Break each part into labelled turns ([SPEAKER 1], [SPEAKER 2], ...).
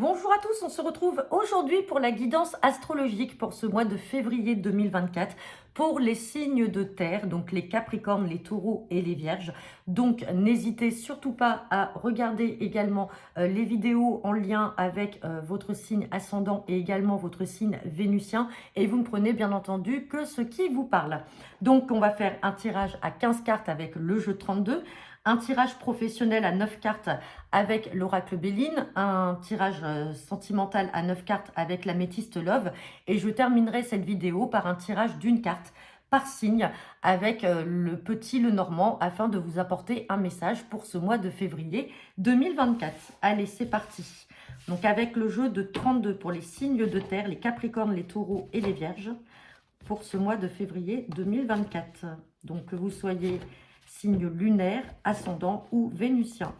[SPEAKER 1] Bonjour à tous, on se retrouve aujourd'hui pour la guidance astrologique pour ce mois de février 2024 pour les signes de terre, donc les Capricornes, les Taureaux et les Vierges. Donc n'hésitez surtout pas à regarder également les vidéos en lien avec votre signe ascendant et également votre signe vénusien et vous ne prenez bien entendu que ce qui vous parle. Donc on va faire un tirage à 15 cartes avec le jeu 32, un tirage professionnel à 9 cartes avec l'oracle Béline, un tirage sentimental à 9 cartes avec l'améthyste Love et je terminerai cette vidéo par un tirage d'une carte par signe avec le petit Lenormand afin de vous apporter un message pour ce mois de février 2024. Allez, c'est parti. Donc avec le jeu de 32 pour les signes de terre, les Capricornes, les Taureaux et les Vierges pour ce mois de février 2024. Donc que vous soyez signe lunaire, ascendant ou vénusien.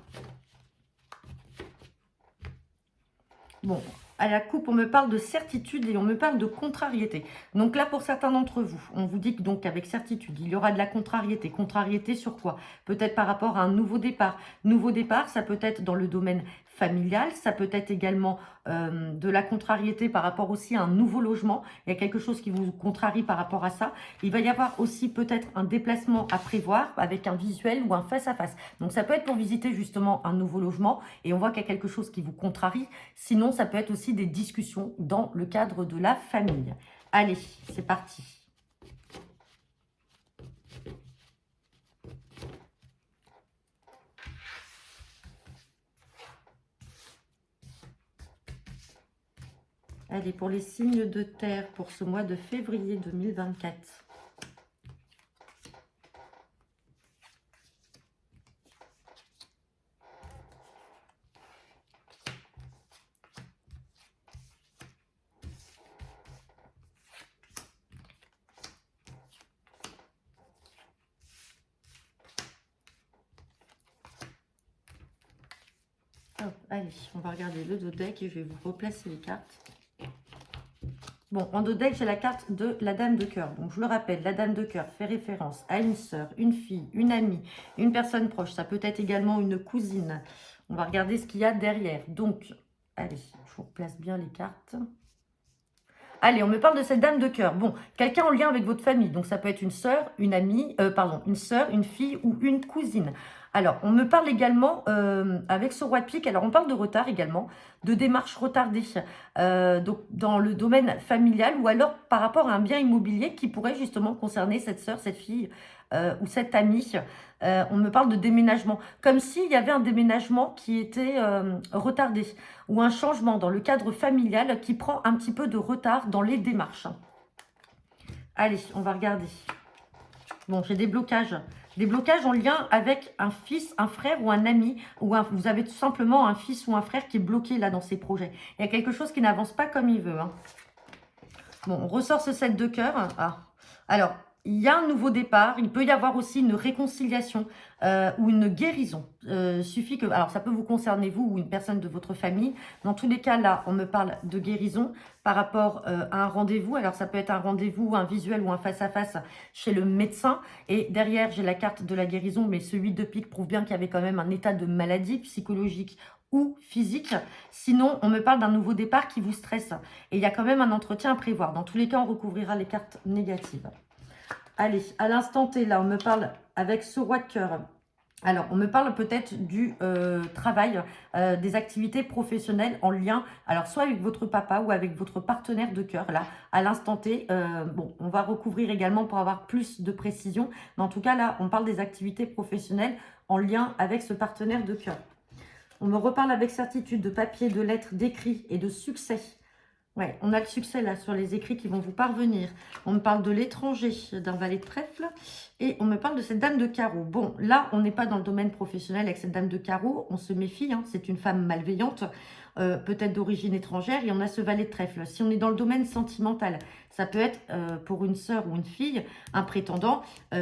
[SPEAKER 1] Bon, à la coupe, on me parle de certitude et on me parle de contrariété. Donc là, pour certains d'entre vous, on vous dit que donc avec certitude, il y aura de la contrariété. Contrariété sur quoi? Peut-être par rapport à un nouveau départ. Nouveau départ, ça peut être dans le domaine familial, ça peut être également de la contrariété par rapport aussi à un nouveau logement. Il y a quelque chose qui vous contrarie par rapport à ça. Il va y avoir aussi peut-être un déplacement à prévoir avec un visuel ou un face-à-face. Donc ça peut être pour visiter justement un nouveau logement et on voit qu'il y a quelque chose qui vous contrarie. Sinon, ça peut être aussi des discussions dans le cadre de la famille. Allez, c'est parti. Allez, pour les signes de terre pour ce mois de février 2024. Hop, allez, on va regarder le dos deck et je vais vous replacer les cartes. Bon, en dos deck, j'ai la carte de la Dame de cœur. Donc, je le rappelle, la Dame de cœur fait référence à une sœur, une fille, une amie, une personne proche. Ça peut être également une cousine. On va regarder ce qu'il y a derrière. Donc, allez, je vous replace bien les cartes. Allez, on me parle de cette Dame de cœur. Bon, quelqu'un en lien avec votre famille. Donc, ça peut être une sœur, une amie, une sœur, une fille ou une cousine. Alors, on me parle également, avec ce roi de pique, alors on parle de retard également, de démarches retardées, donc dans le domaine familial ou alors par rapport à un bien immobilier qui pourrait justement concerner cette sœur, cette fille ou cette amie. On me parle de déménagement, comme s'il y avait un déménagement qui était retardé ou un changement dans le cadre familial qui prend un petit peu de retard dans les démarches. Allez, on va regarder. Bon, j'ai des blocages. Des blocages en lien avec un fils, un frère ou un ami. Vous avez tout simplement un fils ou un frère qui est bloqué là dans ses projets. Il y a quelque chose qui n'avance pas comme il veut. Hein. Bon, on ressort ce 7 de cœur. Ah. Alors, il y a un nouveau départ. Il peut y avoir aussi une réconciliation ou une guérison. Suffit que, alors ça peut vous concerner vous ou une personne de votre famille. Dans tous les cas, là, on me parle de guérison par rapport à un rendez-vous. Alors ça peut être un rendez-vous, un visuel ou un face-à-face chez le médecin. Et derrière, j'ai la carte de la guérison, mais ce 8 de pique prouve bien qu'il y avait quand même un état de maladie psychologique ou physique. Sinon, on me parle d'un nouveau départ qui vous stresse. Et il y a quand même un entretien à prévoir. Dans tous les cas, on recouvrira les cartes négatives. Allez, à l'instant T, là, on me parle avec ce roi de cœur. Alors, on me parle peut-être du travail, des activités professionnelles en lien, alors soit avec votre papa ou avec votre partenaire de cœur, là, à l'instant T. Bon, on va recouvrir également pour avoir plus de précision. Mais en tout cas, là, on parle des activités professionnelles en lien avec ce partenaire de cœur. On me reparle avec certitude de papier, de lettres, d'écrits et de succès. Ouais, on a le succès là sur les écrits qui vont vous parvenir. On me parle de l'étranger, d'un valet de trèfle. Et on me parle de cette dame de carreau. Bon, là, on n'est pas dans le domaine professionnel avec cette dame de carreau. On se méfie, hein, c'est une femme malveillante, peut-être d'origine étrangère. Et on a ce valet de trèfle. Si on est dans le domaine sentimental, ça peut être pour une sœur ou une fille, un prétendant,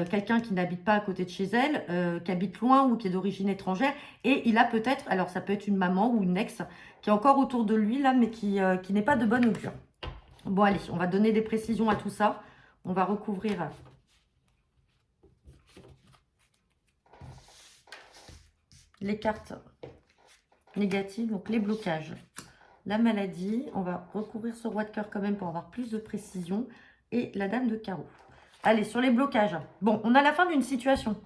[SPEAKER 1] quelqu'un qui n'habite pas à côté de chez elle, qui habite loin ou qui est d'origine étrangère. Et il a peut-être, alors ça peut être une maman ou une ex, qui est encore autour de lui là, mais qui n'est pas de bonne augure. Bon, allez, on va donner des précisions à tout ça. On va recouvrir les cartes négatives, donc les blocages. la maladie. On va recouvrir ce roi de cœur quand même pour avoir plus de précision. Et la dame de carreau. Allez, sur les blocages. Bon, on a la fin d'une situation.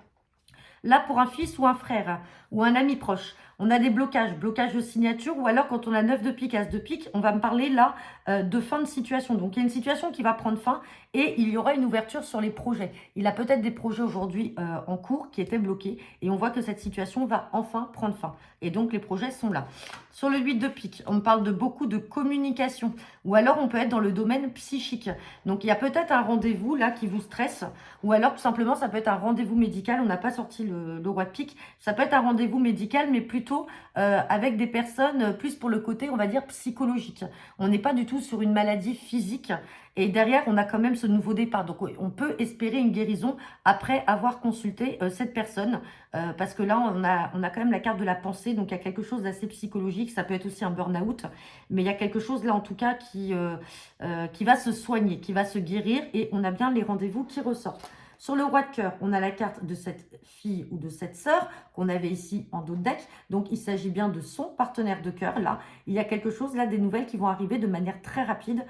[SPEAKER 1] Là, pour un fils ou un frère ou un ami proche, on a des blocages, blocage de signature, ou alors quand on a 9 de pique, as de pique, on va me parler là de fin de situation. Donc, il y a une situation qui va prendre fin et il y aura une ouverture sur les projets. Il a peut-être des projets aujourd'hui en cours qui étaient bloqués et on voit que cette situation va enfin prendre fin. Et donc, les projets sont là. Sur le 8 de pique, on me parle de beaucoup de communication ou alors on peut être dans le domaine psychique. Donc, il y a peut-être un rendez-vous là qui vous stresse ou alors tout simplement, ça peut être un rendez-vous médical. On n'a pas sorti le roi de pique. Ça peut être un rendez-vous médical, mais plutôt avec des personnes plus pour le côté, on va dire, psychologique. On n'est pas du tout sur une maladie physique. Et derrière, on a quand même ce nouveau départ. Donc, on peut espérer une guérison après avoir consulté cette personne. Parce que là, on a quand même la carte de la pensée. Donc, il y a quelque chose d'assez psychologique. Ça peut être aussi un burn-out. Mais il y a quelque chose là, en tout cas, qui va se soigner, qui va se guérir. Et on a bien les rendez-vous qui ressortent. Sur le roi de cœur, on a la carte de cette fille ou de cette sœur qu'on avait ici en dos de deck. Donc, il s'agit bien de son partenaire de cœur. Là, il y a quelque chose, là, des nouvelles qui vont arriver de manière très rapide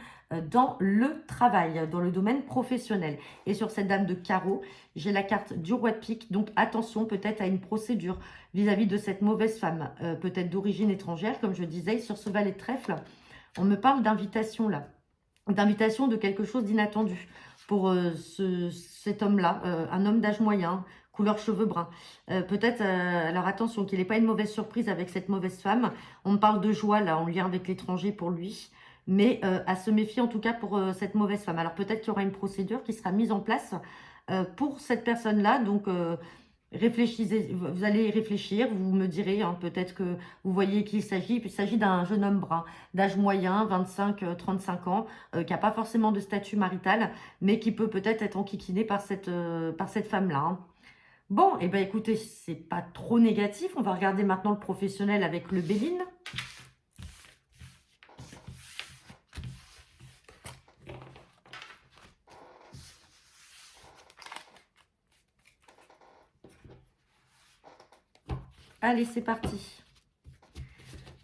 [SPEAKER 1] dans le travail, dans le domaine professionnel. Et sur cette dame de carreau, j'ai la carte du roi de pique. Donc, attention peut-être à une procédure vis-à-vis de cette mauvaise femme, peut-être d'origine étrangère, comme je disais. Sur ce valet de trèfle, on me parle d'invitation, là. D'invitation de quelque chose d'inattendu pour cet homme-là, un homme d'âge moyen, couleur cheveux bruns. Peut-être, alors attention, qu'il n'ait pas une mauvaise surprise avec cette mauvaise femme. On me parle de joie, là, en lien avec l'étranger pour lui. Mais à se méfier, en tout cas, pour cette mauvaise femme. Alors, peut-être qu'il y aura une procédure qui sera mise en place pour cette personne-là. Donc, réfléchissez, vous allez y réfléchir, vous me direz, hein, peut-être que vous voyez qu'il s'agit. Il s'agit d'un jeune homme brun, d'âge moyen, 25-35 ans, qui n'a pas forcément de statut marital, mais qui peut peut-être être enquiquiné par cette femme-là. Hein. Bon, et ben écoutez, c'est pas trop négatif. On va regarder maintenant le professionnel avec le Béline. Allez, c'est parti.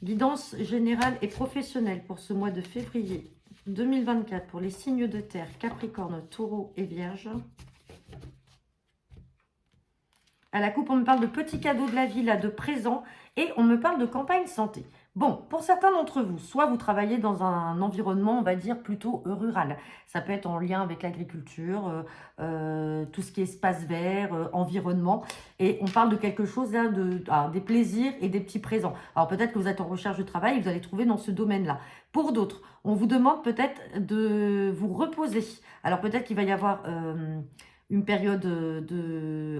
[SPEAKER 1] Guidance générale et professionnelle pour ce mois de février 2024 pour les signes de terre, Capricorne, Taureau et Vierge. À la coupe, on me parle de petits cadeaux de la vie, là, de présents, et on me parle de campagne santé. Bon, pour certains d'entre vous, soit vous travaillez dans un environnement, on va dire, plutôt rural. Ça peut être en lien avec l'agriculture, tout ce qui est espace vert, environnement. Et on parle de quelque chose là, des plaisirs et des petits présents. Alors peut-être que vous êtes en recherche de travail et vous allez trouver dans ce domaine-là. Pour d'autres, on vous demande peut-être de vous reposer. Alors peut-être qu'il va y avoir une période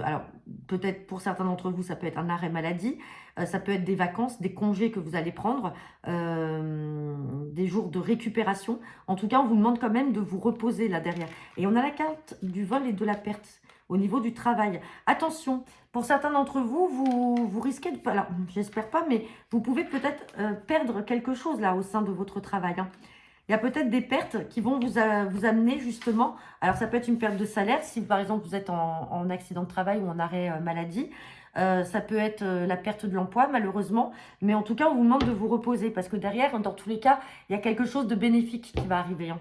[SPEAKER 1] alors peut-être pour certains d'entre vous, ça peut être un arrêt maladie, ça peut être des vacances, des congés que vous allez prendre, des jours de récupération. En tout cas, on vous demande quand même de vous reposer là derrière. Et on a la carte du vol et de la perte au niveau du travail. Attention, pour certains d'entre vous, vous risquez de... Alors, j'espère pas, mais vous pouvez peut-être perdre quelque chose là au sein de votre travail. Hein. Il y a peut-être des pertes qui vont vous amener justement, alors ça peut être une perte de salaire, si par exemple vous êtes en accident de travail ou en arrêt maladie, ça peut être la perte de l'emploi malheureusement, mais en tout cas on vous demande de vous reposer parce que derrière, dans tous les cas, il y a quelque chose de bénéfique qui va arriver. Hein.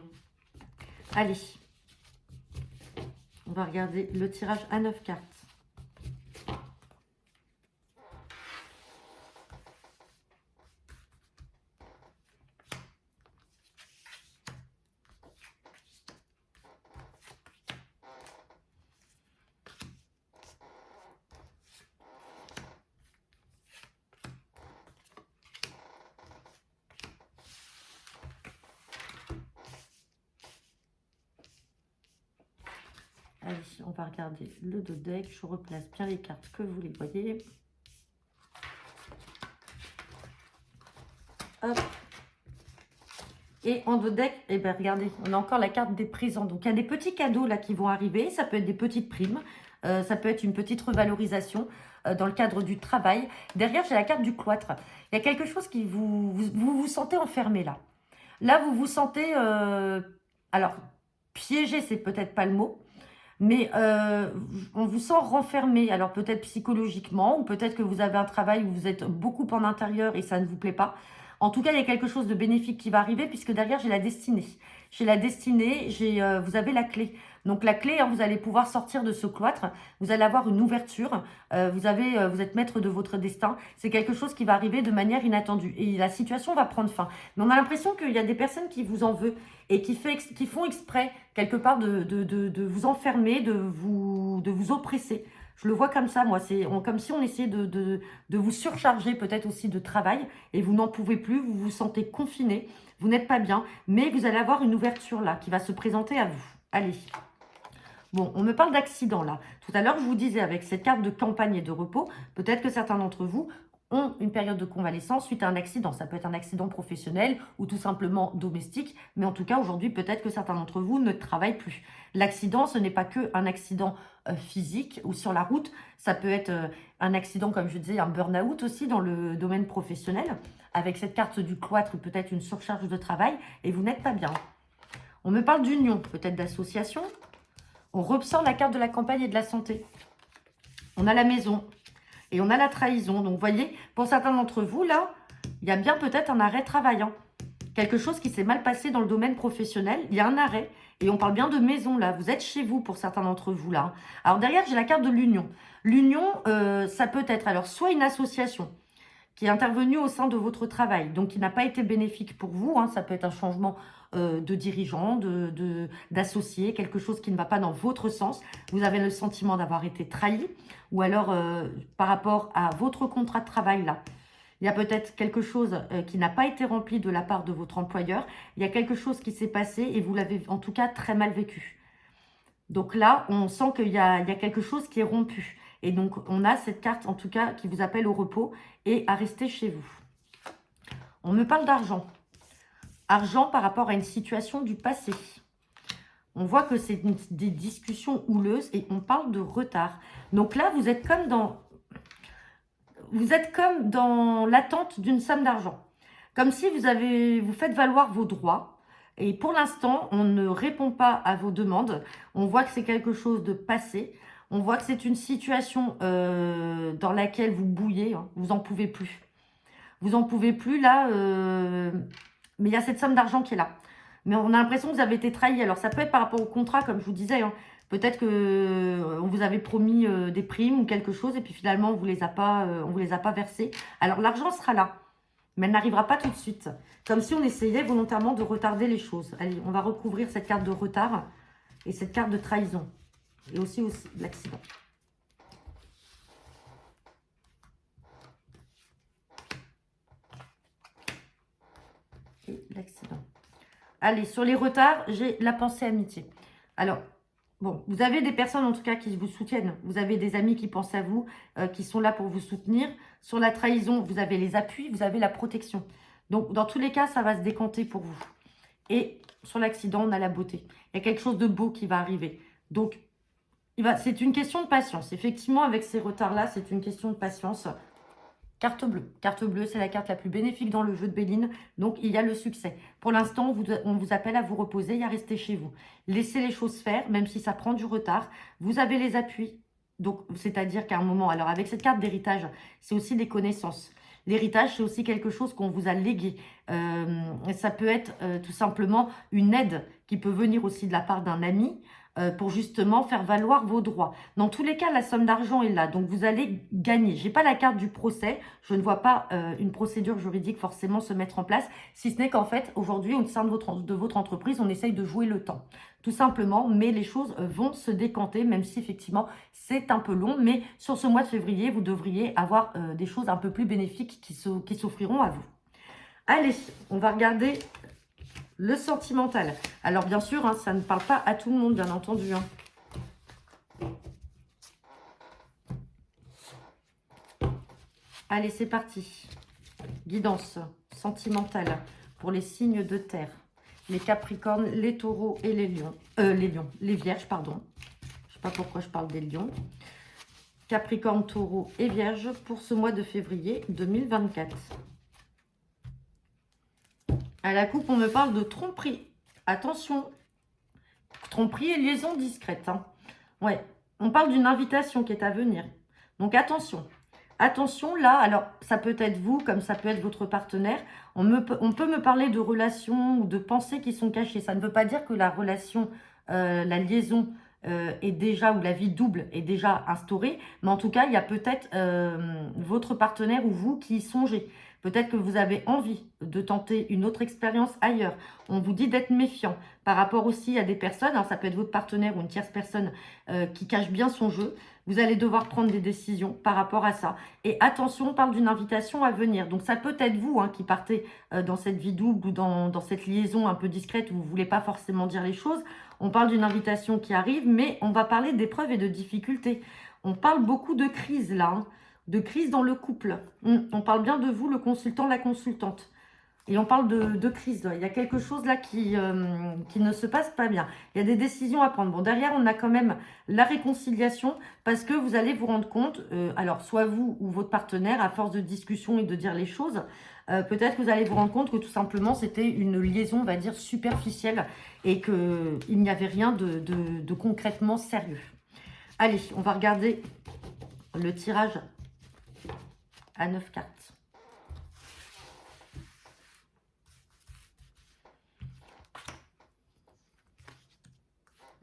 [SPEAKER 1] Allez, on va regarder le tirage à 9 cartes. Allez, on va regarder le dos deck. Je replace bien les cartes que vous les voyez. Hop. Et en dos deck, eh ben, regardez, on a encore la carte des présents. Donc, il y a des petits cadeaux là qui vont arriver. Ça peut être des petites primes. Ça peut être une petite revalorisation dans le cadre du travail. Derrière, j'ai la carte du cloître. Il y a quelque chose qui vous sentez enfermé là. Là, vous vous sentez... alors, piégé, c'est peut-être pas le mot. Mais on vous sent renfermé, alors peut-être psychologiquement, ou peut-être que vous avez un travail où vous êtes beaucoup en intérieur et ça ne vous plaît pas. En tout cas, il y a quelque chose de bénéfique qui va arriver puisque derrière, j'ai la destinée. J'ai la destinée, vous avez la clé. Donc la clé, hein, vous allez pouvoir sortir de ce cloître. Vous allez avoir une ouverture. Vous êtes maître de votre destin. C'est quelque chose qui va arriver de manière inattendue. Et la situation va prendre fin. Mais on a l'impression qu'il y a des personnes qui vous en veulent et qui font exprès, quelque part, de vous enfermer, de vous oppresser. Je le vois comme ça, moi. C'est comme si on essayait de vous surcharger peut-être aussi de travail et vous n'en pouvez plus, vous vous sentez confiné, vous n'êtes pas bien, mais vous allez avoir une ouverture là qui va se présenter à vous. Allez. Bon, on me parle d'accident là. Tout à l'heure, je vous disais avec cette carte de campagne et de repos, peut-être que certains d'entre vous ont une période de convalescence suite à un accident. Ça peut être un accident professionnel ou tout simplement domestique. Mais en tout cas, aujourd'hui, peut-être que certains d'entre vous ne travaillent plus. L'accident, ce n'est pas que un accident physique ou sur la route. Ça peut être un accident, comme je disais, un burn-out aussi dans le domaine professionnel. Avec cette carte du cloître, peut-être une surcharge de travail et vous n'êtes pas bien. On me parle d'union, peut-être d'association. On ressort la carte de la campagne et de la santé. On a la maison. Et on a la trahison. Donc, vous voyez, pour certains d'entre vous, là, il y a bien peut-être un arrêt travaillant. Quelque chose qui s'est mal passé dans le domaine professionnel. Il y a un arrêt. Et on parle bien de maison, là. Vous êtes chez vous, pour certains d'entre vous, là. Alors, derrière, j'ai la carte de l'union. L'union, ça peut être, alors, soit une association qui est intervenue au sein de votre travail, donc qui n'a pas été bénéfique pour vous. Hein. Ça peut être un changement de dirigeant, d'associé, quelque chose qui ne va pas dans votre sens. Vous avez le sentiment d'avoir été trahi, ou alors par rapport à votre contrat de travail là, il y a peut-être quelque chose qui n'a pas été rempli de la part de votre employeur. Il y a quelque chose qui s'est passé et vous l'avez en tout cas très mal vécu. Donc là, on sent qu'il y a quelque chose qui est rompu. Et donc, on a cette carte en tout cas qui vous appelle au repos et à rester chez vous. On me parle d'argent. Argent par rapport à une situation du passé. On voit que c'est des discussions houleuses et on parle de retard. Donc là, vous êtes comme dans l'attente d'une somme d'argent. Comme si vous faites valoir vos droits. Et pour l'instant, on ne répond pas à vos demandes. On voit que c'est quelque chose de passé. On voit que c'est une situation dans laquelle vous bouillez. Hein. Vous n'en pouvez plus. Vous n'en pouvez plus là. Mais il y a cette somme d'argent qui est là. Mais on a l'impression que vous avez été trahi. Alors, ça peut être par rapport au contrat, comme je vous disais. Hein. Peut-être qu'on vous avait promis des primes ou quelque chose. Et puis finalement, on ne vous les a pas versées. Alors, l'argent sera là. Mais elle n'arrivera pas tout de suite. Comme si on essayait volontairement de retarder les choses. Allez, on va recouvrir cette carte de retard et cette carte de trahison. Et aussi l'accident. Et l'accident. Allez, sur les retards, j'ai la pensée amitié. Alors, bon, vous avez des personnes en tout cas qui vous soutiennent. Vous avez des amis qui pensent à vous, qui sont là pour vous soutenir. Sur la trahison, vous avez les appuis, vous avez la protection. Donc, dans tous les cas, ça va se décanter pour vous. Et sur l'accident, on a la beauté. Il y a quelque chose de beau qui va arriver. Donc, c'est une question de patience. Effectivement, avec ces retards-là, c'est une question de patience. Carte bleue. Carte bleue, c'est la carte la plus bénéfique dans le jeu de Béline. Donc, il y a le succès. Pour l'instant, on vous appelle à vous reposer et à rester chez vous. Laissez les choses faire, même si ça prend du retard. Vous avez les appuis. Donc, c'est-à-dire qu'à un moment, alors avec cette carte d'héritage, c'est aussi des connaissances. L'héritage, c'est aussi quelque chose qu'on vous a légué. Ça peut être tout simplement une aide qui peut venir aussi de la part d'un ami, pour justement faire valoir vos droits. Dans tous les cas, la somme d'argent est là, donc vous allez gagner. Je n'ai pas la carte du procès, je ne vois pas une procédure juridique forcément se mettre en place, si ce n'est qu'en fait, aujourd'hui, au sein de votre entreprise, on essaye de jouer le temps, tout simplement, mais les choses vont se décanter, même si effectivement, c'est un peu long, mais sur ce mois de février, vous devriez avoir des choses un peu plus bénéfiques qui s'offriront à vous. Allez, on va regarder le sentimental. Alors, bien sûr, hein, ça ne parle pas à tout le monde, bien entendu. Hein. Allez, c'est parti. Guidance sentimentale pour les signes de terre. Les capricornes, les taureaux et les lions. Les vierges, pardon. Je ne sais pas pourquoi je parle des lions. Capricorne, taureau et vierge pour ce mois de février 2024. À la coupe, on me parle de tromperie. Attention, tromperie et liaison discrète. Hein. Ouais, on parle d'une invitation qui est à venir. Donc attention, Attention, là, alors ça peut être vous, comme ça peut être votre partenaire. On peut me parler de relations ou de pensées qui sont cachées. Ça ne veut pas dire que la relation, la liaison est déjà, ou la vie double est déjà instaurée. Mais en tout cas, il y a peut-être votre partenaire ou vous qui y songez. Peut-être que vous avez envie de tenter une autre expérience ailleurs. On vous dit d'être méfiant par rapport aussi à des personnes. Alors ça peut être votre partenaire ou une tierce personne qui cache bien son jeu. Vous allez devoir prendre des décisions par rapport à ça. Et attention, on parle d'une invitation à venir. Donc, ça peut être vous qui partez dans cette vie double ou dans cette liaison un peu discrète où vous ne voulez pas forcément dire les choses. On parle d'une invitation qui arrive, mais on va parler d'épreuves et de difficultés. On parle beaucoup de crise là, de crise dans le couple. On parle bien de vous, le consultant, la consultante. Et on parle de crise. Il y a quelque chose là qui ne se passe pas bien. Il y a des décisions à prendre. Bon, derrière, on a quand même la réconciliation parce que vous allez vous rendre compte, alors soit vous ou votre partenaire, à force de discussion et de dire les choses, peut-être que vous allez vous rendre compte que tout simplement, c'était une liaison, on va dire, superficielle et qu'il n'y avait rien de concrètement sérieux. Allez, on va regarder le tirage à 9 cartes.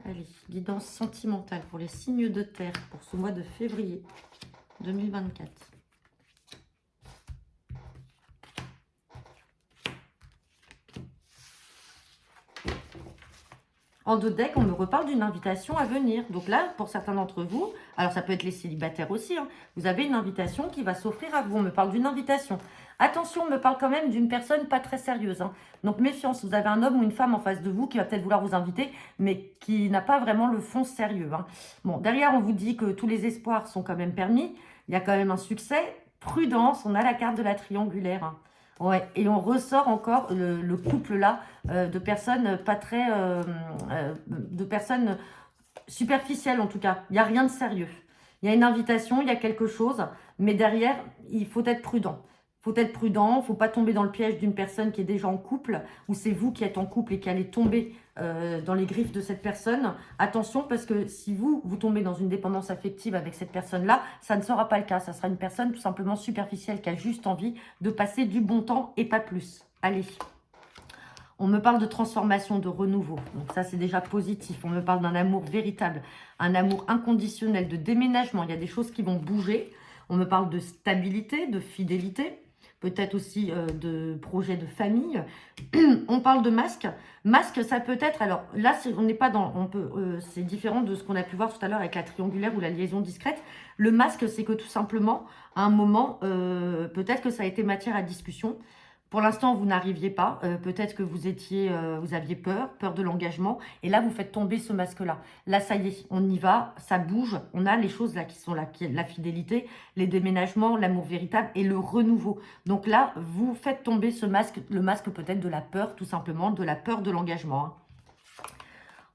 [SPEAKER 1] Allez, guidance sentimentale pour les signes de terre pour ce mois de février 2024. En dos de deck, on me reparle d'une invitation à venir. Donc là, pour certains d'entre vous, alors ça peut être les célibataires aussi, vous avez une invitation qui va s'offrir à vous. On me parle d'une invitation. Attention, on me parle quand même d'une personne pas très sérieuse. Donc méfiance, vous avez un homme ou une femme en face de vous qui va peut-être vouloir vous inviter, mais qui n'a pas vraiment le fond sérieux. Bon, derrière, on vous dit que tous les espoirs sont quand même permis. Il y a quand même un succès. Prudence, on a la carte de la triangulaire. Ouais, et on ressort encore le couple là de personnes pas très... de personnes superficielles en tout cas. Il n'y a rien de sérieux. Il y a une invitation, il y a quelque chose, mais derrière, il faut être prudent. Il faut être prudent, il ne faut pas tomber dans le piège d'une personne qui est déjà en couple, ou c'est vous qui êtes en couple et qui allez tomber dans les griffes de cette personne. Attention, parce que si vous tombez dans une dépendance affective avec cette personne-là, ça ne sera pas le cas. Ça sera une personne tout simplement superficielle qui a juste envie de passer du bon temps et pas plus. Allez. On me parle de transformation, de renouveau. Donc ça, c'est déjà positif. On me parle d'un amour véritable, un amour inconditionnel, de déménagement. Il y a des choses qui vont bouger. On me parle de stabilité, de fidélité. Peut-être aussi de projet de famille. On parle de masque. Masque, ça peut être... Alors là, on n'est pas dans... c'est différent de ce qu'on a pu voir tout à l'heure avec la triangulaire ou la liaison discrète. Le masque, c'est que tout simplement, à un moment, peut-être que ça a été matière à discussion. Pour l'instant, vous n'arriviez pas. Peut-être que vous aviez peur de l'engagement. Et là, vous faites tomber ce masque-là. Là, ça y est, on y va, ça bouge. On a les choses là qui sont là, la fidélité, les déménagements, l'amour véritable et le renouveau. Donc là, vous faites tomber ce masque, le masque peut-être de la peur, tout simplement, de la peur de l'engagement.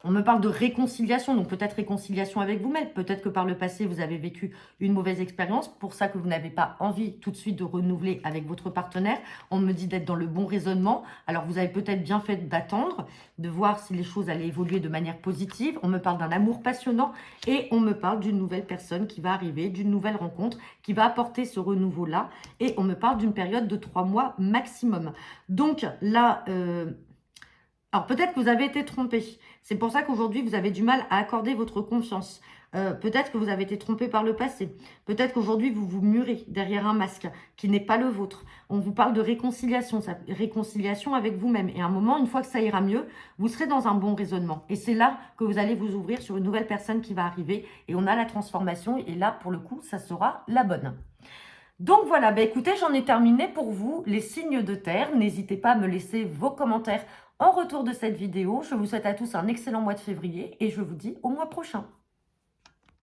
[SPEAKER 1] On me parle de réconciliation, donc peut-être réconciliation avec vous-même. Peut-être que par le passé, vous avez vécu une mauvaise expérience. Pour ça que vous n'avez pas envie tout de suite de renouveler avec votre partenaire. On me dit d'être dans le bon raisonnement. Alors, vous avez peut-être bien fait d'attendre, de voir si les choses allaient évoluer de manière positive. On me parle d'un amour passionnant et on me parle d'une nouvelle personne qui va arriver, d'une nouvelle rencontre qui va apporter ce renouveau-là. Et on me parle d'une période de 3 mois maximum. Donc là... alors peut-être que vous avez été trompé. C'est pour ça qu'aujourd'hui, vous avez du mal à accorder votre confiance. Peut-être que vous avez été trompé par le passé. Peut-être qu'aujourd'hui, vous vous murez derrière un masque qui n'est pas le vôtre. On vous parle de réconciliation, réconciliation avec vous-même. Et à un moment, une fois que ça ira mieux, vous serez dans un bon raisonnement. Et c'est là que vous allez vous ouvrir sur une nouvelle personne qui va arriver. Et on a la transformation. Et là, pour le coup, ça sera la bonne. Donc voilà, écoutez, j'en ai terminé pour vous, les signes de terre. N'hésitez pas à me laisser vos commentaires en retour de cette vidéo. Je vous souhaite à tous un excellent mois de février et je vous dis au mois prochain.